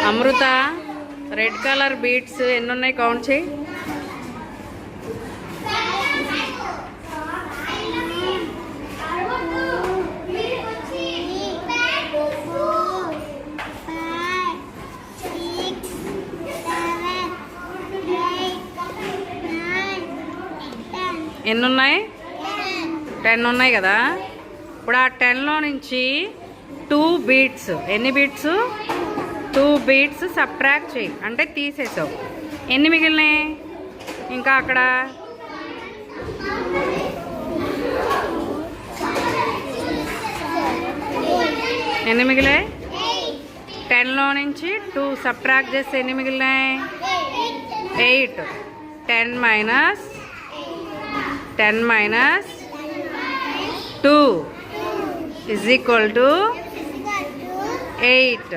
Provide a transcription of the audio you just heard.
అమృత red colour beads ఎన్ని ఉన్నాయి count చేయి. ఎన్ని ఉన్నాయి? 10 ఉన్నాయి కదా. ఇప్పుడు ఆ 10లో నుంచి 2 బీట్స్, ఎన్ని బీట్స్? 2 బీట్స్ సబ్ట్రాక్ట్ చేయి, అంటే తీసేసావు. ఎన్ని మిగిలినాయి ఇంకా అక్కడ? ఎన్ని మిగిలాయి? 10లో నుంచి 2 సబ్ట్రాక్ట్ చేస్తే ఎన్ని మిగిలినాయి? 8. 10 మైనస్ 2 is equal to 8.